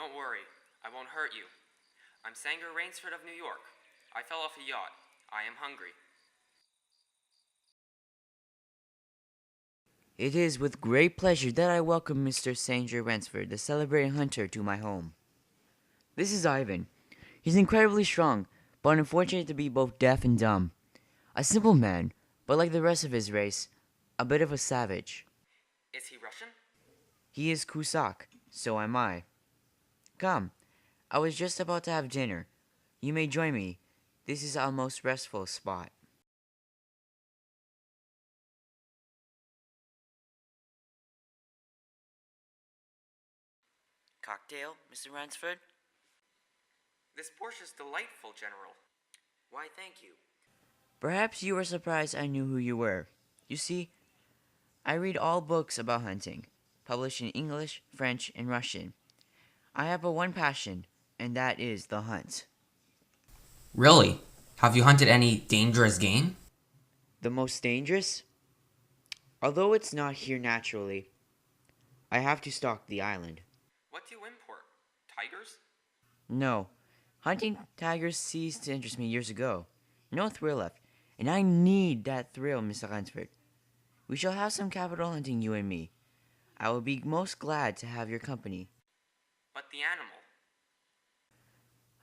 Don't worry, I won't hurt you. I'm Sanger Rainsford of New York. I fell off a yacht. I am hungry. It is with great pleasure that I welcome Mr. Sanger Ransford, the celebrated hunter, to my home. This is Ivan. He's incredibly strong, but unfortunate to be both deaf and dumb. A simple man, but like the rest of his race, a bit of a savage. Is he Russian? He is Cusack, so am I. Come, I was just about to have dinner. You may join me. This is our most restful spot. Cocktail, Mr. Ransford? This Porsche is delightful, General. Why, thank you. Perhaps you were surprised I knew who you were. You see, I read all books about hunting, published in English, French, and Russian. I have but one passion, and that is the hunt. Really? Have you hunted any dangerous game? The most dangerous? Although it's not here naturally, I have to stalk the island. What do you import? Tigers? No, hunting tigers ceased to interest me years ago. No thrill left, and I need that thrill, Mr. Ransford. We shall have some capital hunting, you and me. I will be most glad to have your company. But the animal.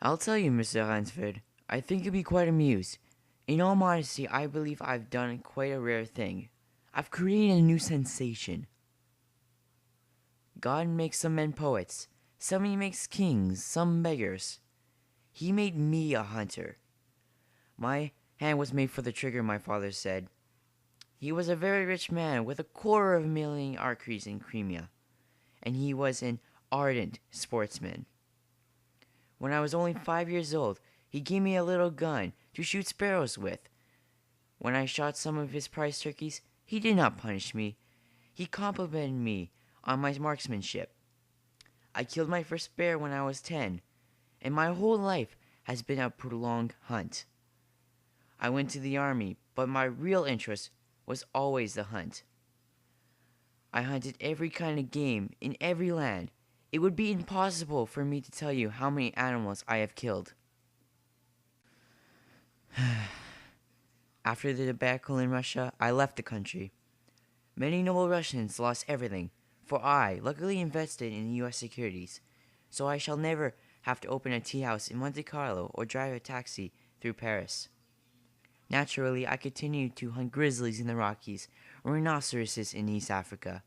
I'll tell you, Mr. Ransford, I think you'll be quite amused. In all modesty, I believe I've done quite a rare thing. I've created a new sensation. God makes some men poets, some he makes kings, some beggars. He made me a hunter. My hand was made for the trigger, my father said. He was a very rich man with 250,000 acres in Crimea, and he was an ardent sportsman. When I was only 5 years old, he gave me a little gun to shoot sparrows with. When I shot some of his prize turkeys, he did not punish me. He complimented me on my marksmanship. I killed my first bear when I was 10, and my whole life has been a prolonged hunt. I went to the army, but my real interest was always the hunt. I hunted every kind of game in every land. It would be impossible for me to tell you how many animals I have killed. After the debacle in Russia, I left the country. Many noble Russians lost everything, for I luckily invested in U.S. securities, so I shall never have to open a tea house in Monte Carlo or drive a taxi through Paris. Naturally, I continued to hunt grizzlies in the Rockies or rhinoceroses in East Africa.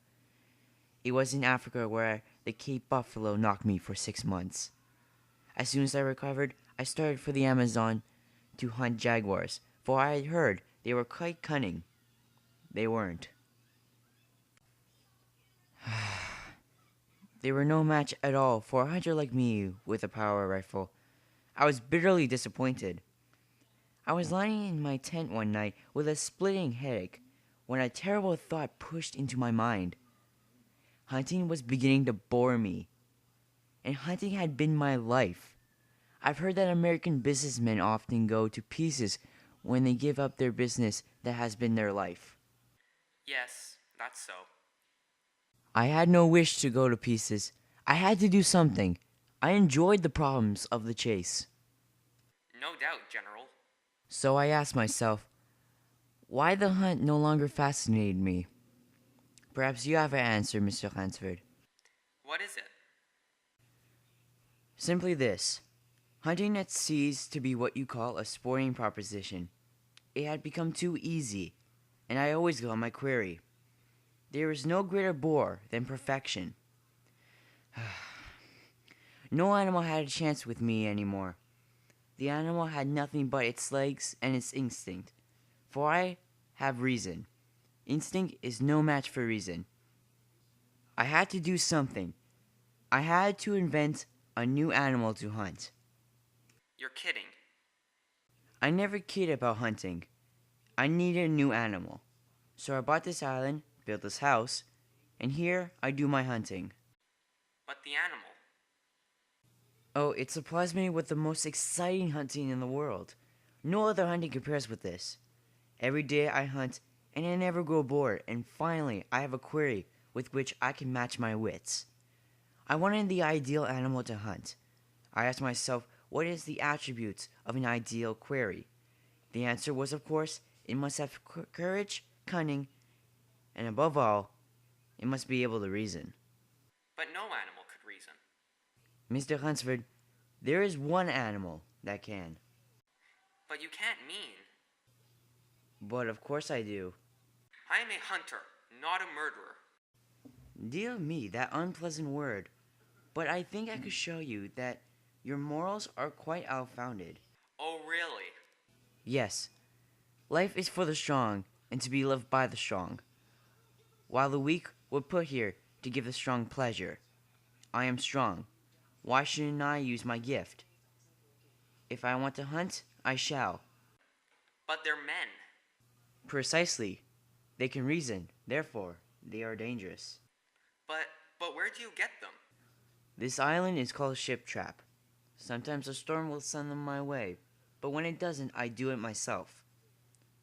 It was in Africa where the Cape buffalo knocked me for 6 months. As soon as I recovered, I started for the Amazon to hunt jaguars, for I had heard they were quite cunning. They weren't. They were no match at all for a hunter like me with a power rifle. I was bitterly disappointed. I was lying in my tent one night with a splitting headache when a terrible thought pushed into my mind. Hunting was beginning to bore me, and hunting had been my life. I've heard that American businessmen often go to pieces when they give up their business that has been their life. Yes, that's so. I had no wish to go to pieces. I had to do something. I enjoyed the problems of the chase. No doubt, General. So I asked myself, why the hunt no longer fascinated me. Perhaps you have an answer, Mr. Ransford. What is it? Simply this. Hunting had ceased to be what you call a sporting proposition. It had become too easy, and I always got my query. There is no greater bore than perfection. No animal had a chance with me anymore. The animal had nothing but its legs and its instinct. For I have reason. Instinct is no match for reason. I had to do something. I had to invent a new animal to hunt. You're kidding. I never kid about hunting. I needed a new animal. So I bought this island, built this house, and here I do my hunting. But the animal. Oh, it supplies me with the most exciting hunting in the world. No other hunting compares with this. Every day I hunt, and I never grow bored, and finally I have a quarry with which I can match my wits. I wanted the ideal animal to hunt. I asked myself, what is the attributes of an ideal quarry? The answer was, of course, it must have courage, cunning, and above all, it must be able to reason. But no animal could reason. Mr. Hunsford, there is one animal that can. But you can't mean. But of course I do. I am a hunter, not a murderer. Dear me, that unpleasant word. But I think I could show you that your morals are quite outfounded. Oh, really? Yes, life is for the strong, and to be lived by the strong, while the weak were put here to give the strong pleasure. I am strong. Why shouldn't I use my gift? If I want to hunt, I shall. But they're men. Precisely. They can reason, therefore, they are dangerous. But where do you get them? This island is called Ship Trap. Sometimes a storm will send them my way, but when it doesn't, I do it myself.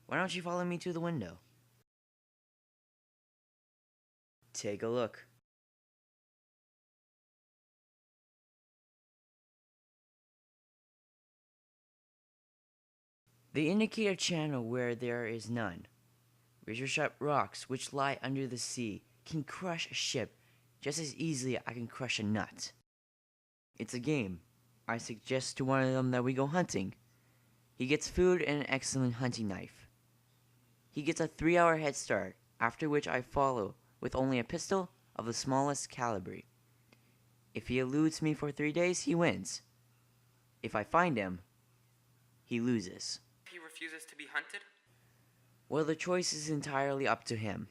Why don't you follow me to the window? Take a look. They indicate a channel where there is none. Razor-sharp rocks which lie under the sea can crush a ship just as easily I can crush a nut. It's a game. I suggest to one of them that we go hunting. He gets food and an excellent hunting knife. He gets a 3-hour head start, after which I follow with only a pistol of the smallest caliber. If he eludes me for 3 days, he wins. If I find him, he loses. If he refuses to be hunted? Well, the choice is entirely up to him.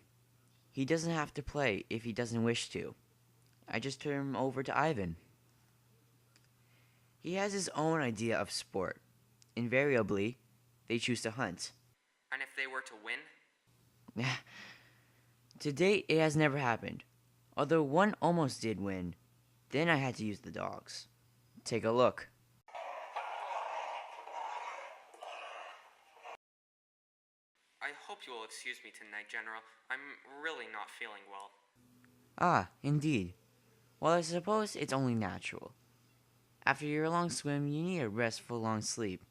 He doesn't have to play if he doesn't wish to. I just turn him over to Ivan. He has his own idea of sport. Invariably, they choose to hunt. And if they were to win? To date, it has never happened. Although one almost did win. Then I had to use the dogs. Take a look. I hope you will excuse me tonight, General. I'm really not feeling well. Ah, indeed. Well, I suppose it's only natural. After your long swim, you need a restful long sleep.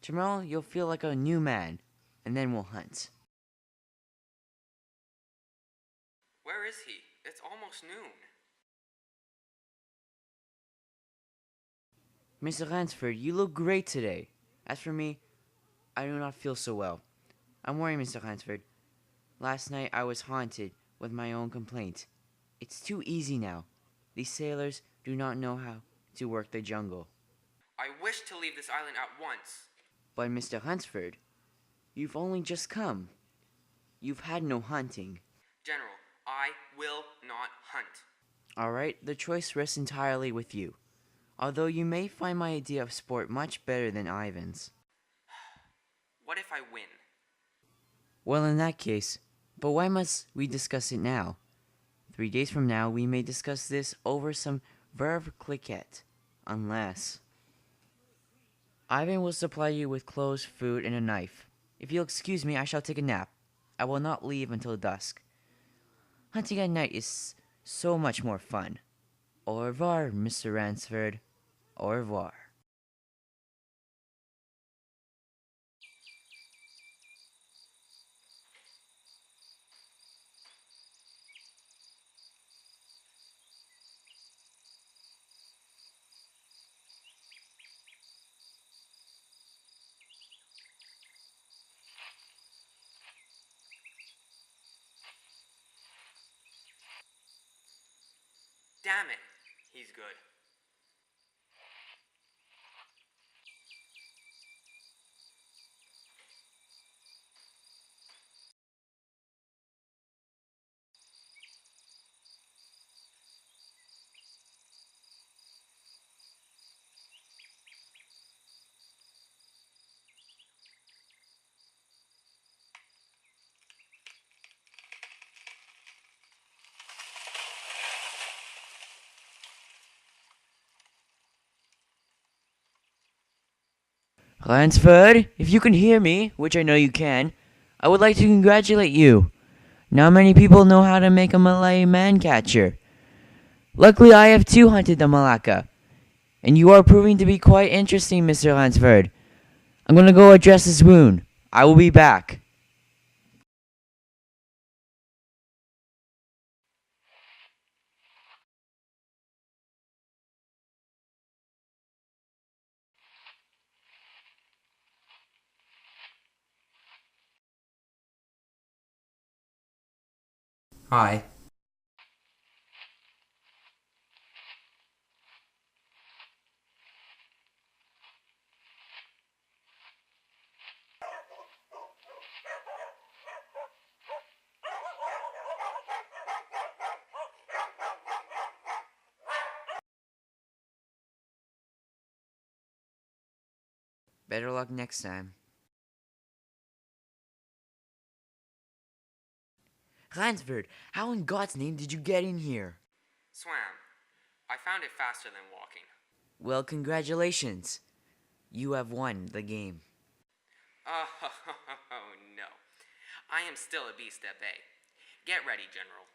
Tomorrow, you'll feel like a new man, and then we'll hunt. Where is he? It's almost noon. Mr. Ransford, you look great today. As for me, I do not feel so well. I'm worried, Mr. Ransford. Last night I was haunted with my own complaint. It's too easy now. These sailors do not know how to work the jungle. I wish to leave this island at once. But Mr. Hunsford, you've only just come. You've had no hunting. General, I will not hunt. Alright, the choice rests entirely with you. Although you may find my idea of sport much better than Ivan's. What if I win? Well, in that case, but why must we discuss it now? 3 days from now, we may discuss this over some verve cliquette. Unless... Ivan will supply you with clothes, food, and a knife. If you'll excuse me, I shall take a nap. I will not leave until dusk. Hunting at night is so much more fun. Au revoir, Mr. Ransford. Au revoir. Damn it, he's good. Ransford, if you can hear me, which I know you can, I would like to congratulate you. Not many people know how to make a Malay man catcher. Luckily, I have too hunted the Malacca. And you are proving to be quite interesting, Mr. Lansford. I'm gonna go address this wound. I will be back. Hi. Better luck next time. Lansford, how in God's name did you get in here? Swam. I found it faster than walking. Well, congratulations. You have won the game. Oh, no. I am still a beast at bay. Get ready, General.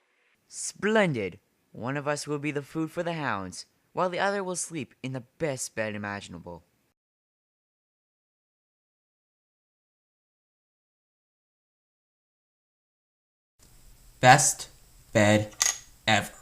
Splendid. One of us will be the food for the hounds, while the other will sleep in the best bed imaginable. Best bed ever.